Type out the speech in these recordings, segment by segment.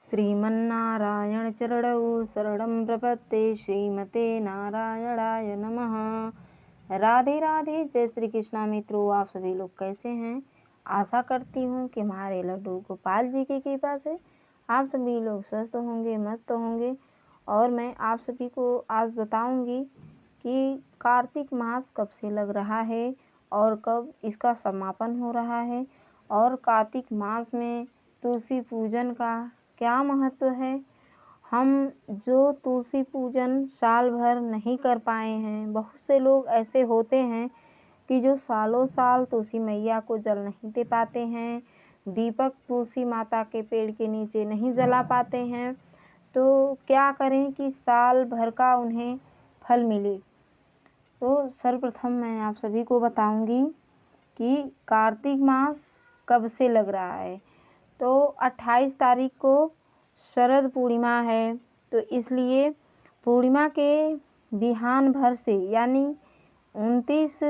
श्रीमन्नारायण चरणौ शरणं प्रपत्ते श्रीमते नारायणाय नमः। राधे राधे। जय श्री कृष्णा मित्रों, आप सभी लोग कैसे हैं? आशा करती हूँ कि हमारे लड्डू गोपाल जी की कृपा से आप सभी लोग स्वस्थ होंगे, मस्त होंगे। और मैं आप सभी को आज बताऊंगी कि कार्तिक मास कब से लग रहा है और कब इसका समापन हो रहा है, और कार्तिक मास में तुलसी पूजन का क्या महत्व है। हम जो तुलसी पूजन साल भर नहीं कर पाए हैं, बहुत से लोग ऐसे होते हैं कि जो सालों साल तुलसी मैया को जल नहीं दे पाते हैं, दीपक तुलसी माता के पेड़ के नीचे नहीं जला पाते हैं, तो क्या करें कि साल भर का उन्हें फल मिले। तो सर्वप्रथम मैं आप सभी को बताऊंगी कि कार्तिक मास कब से लग रहा है। तो 28 तारीख को शरद पूर्णिमा है, तो इसलिए पूर्णिमा के बिहान भर से यानी 29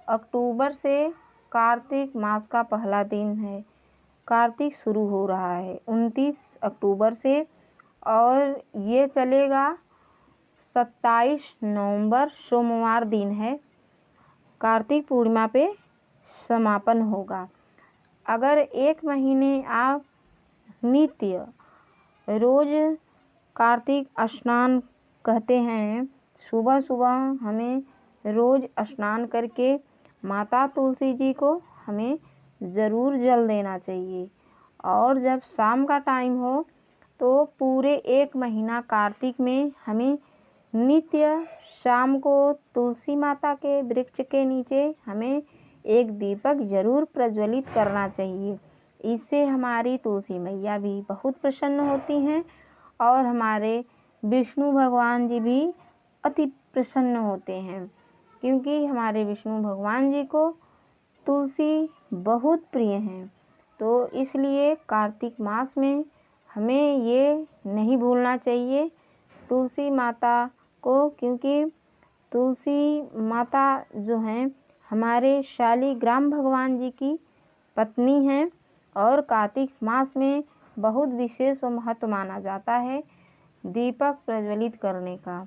अक्टूबर से कार्तिक मास का पहला दिन है। कार्तिक शुरू हो रहा है 29 अक्टूबर से और ये चलेगा 27 नवंबर सोमवार दिन है, कार्तिक पूर्णिमा पे समापन होगा। अगर एक महीने आप नित्य रोज कार्तिक स्नान कहते हैं, सुबह सुबह हमें रोज स्नान करके माता तुलसी जी को हमें ज़रूर जल देना चाहिए। और जब शाम का टाइम हो तो पूरे एक महीना कार्तिक में हमें नित्य शाम को तुलसी माता के वृक्ष के नीचे हमें एक दीपक जरूर प्रज्वलित करना चाहिए। इससे हमारी तुलसी मैया भी बहुत प्रसन्न होती हैं और हमारे विष्णु भगवान जी भी अति प्रसन्न होते हैं, क्योंकि हमारे विष्णु भगवान जी को तुलसी बहुत प्रिय हैं। तो इसलिए कार्तिक मास में हमें ये नहीं भूलना चाहिए तुलसी माता को, क्योंकि तुलसी माता जो हैं हमारे शालिग्राम भगवान जी की पत्नी हैं और कार्तिक मास में बहुत विशेष और महत्व माना जाता है दीपक प्रज्वलित करने का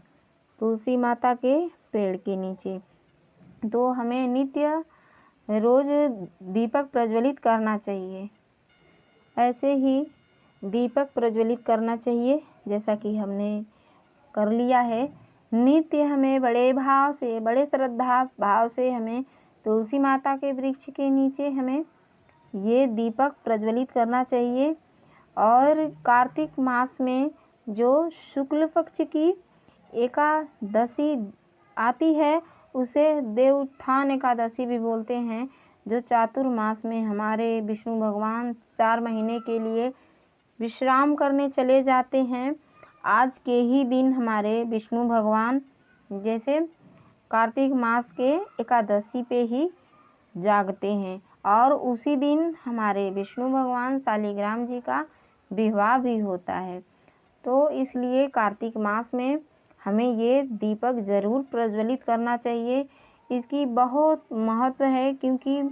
तुलसी माता के पेड़ के नीचे। तो हमें नित्य रोज दीपक प्रज्वलित करना चाहिए। ऐसे ही दीपक प्रज्वलित करना चाहिए जैसा कि हमने कर लिया है। नित्य हमें बड़े भाव से, बड़े श्रद्धा भाव से हमें तुलसी माता के वृक्ष के नीचे हमें ये दीपक प्रज्वलित करना चाहिए। और कार्तिक मास में जो शुक्ल पक्ष की एकादशी आती है उसे देवोत्थान एकादशी भी बोलते हैं, जो चातुर्मास में हमारे विष्णु भगवान 4 महीने के लिए विश्राम करने चले जाते हैं। आज के ही दिन हमारे विष्णु भगवान जैसे कार्तिक मास के एकादशी पे ही जागते हैं और उसी दिन हमारे विष्णु भगवान शालिग्राम जी का विवाह भी होता है। तो इसलिए कार्तिक मास में हमें ये दीपक ज़रूर प्रज्वलित करना चाहिए। इसकी बहुत महत्व है, क्योंकि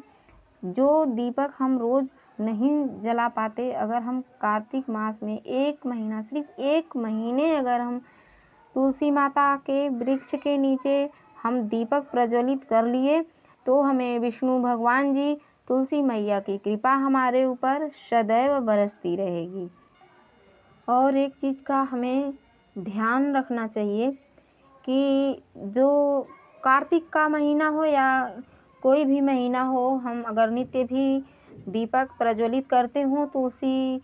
जो दीपक हम रोज़ नहीं जला पाते, अगर हम कार्तिक मास में एक महीना, सिर्फ एक महीने अगर हम तुलसी माता के वृक्ष के नीचे हम दीपक प्रज्वलित कर लिए, तो हमें विष्णु भगवान जी, तुलसी मैया की कृपा हमारे ऊपर सदैव बरसती रहेगी। और एक चीज़ का हमें ध्यान रखना चाहिए कि जो कार्तिक का महीना हो या कोई भी महीना हो, हम अगर नित्य भी दीपक प्रज्वलित करते हों तुलसी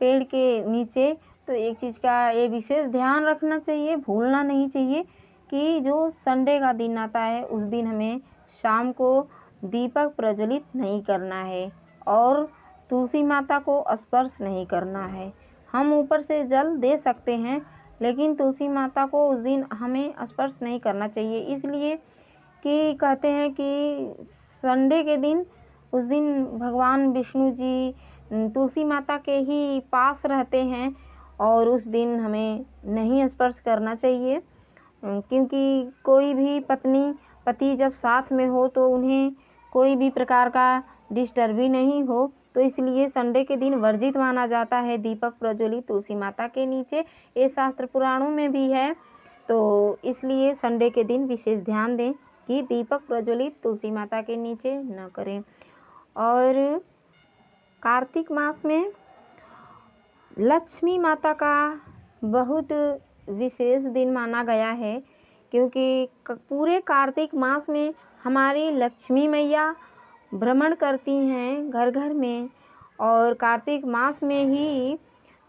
पेड़ के नीचे, तो एक चीज़ का ये विशेष ध्यान रखना चाहिए, भूलना नहीं चाहिए कि जो संडे का दिन आता है उस दिन हमें शाम को दीपक प्रज्वलित नहीं करना है और तुलसी माता को स्पर्श नहीं करना है। हम ऊपर से जल दे सकते हैं, लेकिन तुलसी माता को उस दिन हमें स्पर्श नहीं करना चाहिए। इसलिए कि कहते हैं कि संडे के दिन, उस दिन भगवान विष्णु जी तुलसी माता के ही पास रहते हैं और उस दिन हमें नहीं स्पर्श करना चाहिए, क्योंकि कोई भी पत्नी पति जब साथ में हो तो उन्हें कोई भी प्रकार का डिस्टर्ब भी नहीं हो, तो इसलिए संडे के दिन वर्जित माना जाता है दीपक प्रज्वलित तुलसी माता के नीचे। ये शास्त्र पुराणों में भी है, तो इसलिए संडे के दिन विशेष ध्यान दें कि दीपक प्रज्वलित तुलसी माता के नीचे न करें। और कार्तिक मास में लक्ष्मी माता का बहुत विशेष दिन माना गया है, क्योंकि पूरे कार्तिक मास में हमारी लक्ष्मी मैया भ्रमण करती हैं घर घर में। और कार्तिक मास में ही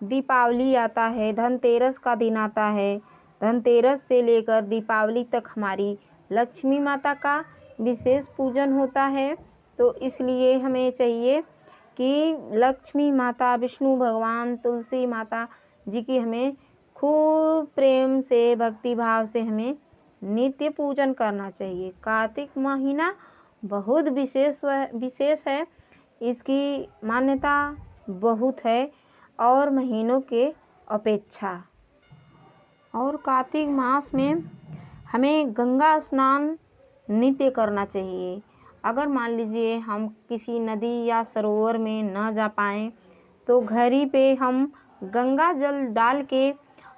दीपावली आता है, धनतेरस का दिन आता है। धनतेरस से लेकर दीपावली तक हमारी लक्ष्मी माता का विशेष पूजन होता है। तो इसलिए हमें चाहिए कि लक्ष्मी माता, विष्णु भगवान, तुलसी माता जी की हमें खूब प्रेम से, भक्ति भाव से हमें नित्य पूजन करना चाहिए। कार्तिक महीना बहुत विशेष है, इसकी मान्यता बहुत है और महीनों के अपेक्षा। और कार्तिक मास में हमें गंगा स्नान नित्य करना चाहिए। अगर मान लीजिए हम किसी नदी या सरोवर में न जा पाएँ तो घर ही पे हम गंगा जल डाल के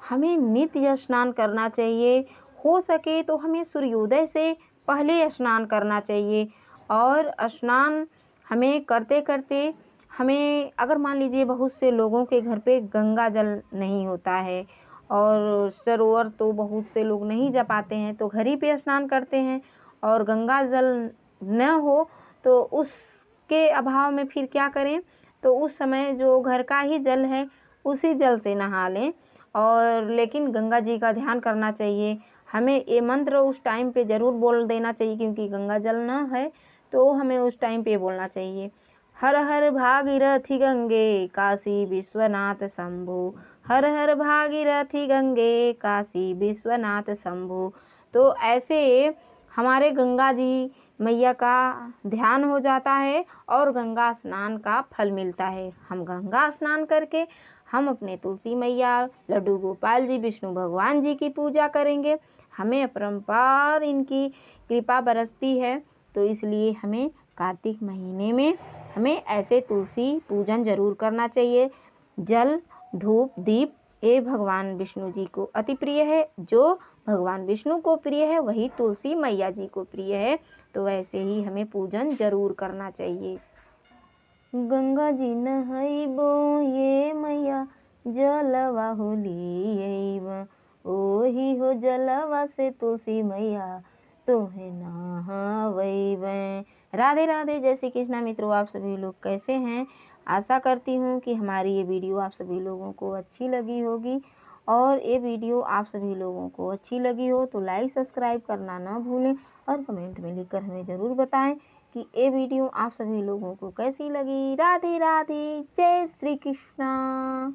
हमें नित्य स्नान करना चाहिए। हो सके तो हमें सूर्योदय से पहले स्नान करना चाहिए। और स्नान हमें करते करते हमें, अगर मान लीजिए बहुत से लोगों के घर पे गंगा जल नहीं होता है और सरोवर तो बहुत से लोग नहीं जा पाते हैं, तो घर ही पे स्नान करते हैं। और गंगा जल न हो तो उसके अभाव में फिर क्या करें, तो उस समय जो घर का ही जल है उसी जल से नहा लें। और लेकिन गंगा जी का ध्यान करना चाहिए। हमें ये मंत्र उस टाइम पे ज़रूर बोल देना चाहिए, क्योंकि गंगा जल न है तो हमें उस टाइम पे बोलना चाहिए, हर हर भागीरथी गंगे काशी विश्वनाथ शंभु, हर हर भागीरथी गंगे काशी विश्वनाथ शंभु। तो ऐसे हमारे गंगा जी मैया का ध्यान हो जाता है और गंगा स्नान का फल मिलता है। हम गंगा स्नान करके हम अपने तुलसी मैया, लड्डू गोपाल जी, विष्णु भगवान जी की पूजा करेंगे। हमें अपरंपार इनकी कृपा बरसती है। तो इसलिए हमें कार्तिक महीने में हमें ऐसे तुलसी पूजन जरूर करना चाहिए। जल, धूप, दीप ये भगवान विष्णु जी को अति प्रिय है। जो भगवान विष्णु को प्रिय है वही तुलसी मैया जी को प्रिय है। तो वैसे ही हमें पूजन जरूर करना चाहिए। गंगा जी नहाइबो ये मैया जलवा होलियैबा, ओही हो जलवा से तुलसी मैया तुम्हें नहावैबे। राधे राधे, जय श्री कृष्णा। मित्रों, आप सभी लोग कैसे हैं? आशा करती हूँ कि हमारी ये वीडियो आप सभी लोगों को अच्छी लगी होगी। और ये वीडियो आप सभी लोगों को अच्छी लगी हो तो लाइक सब्सक्राइब करना ना भूलें और कमेंट में लिखकर हमें ज़रूर बताएं कि ये वीडियो आप सभी लोगों को कैसी लगी। राधे राधे, जय श्री कृष्णा।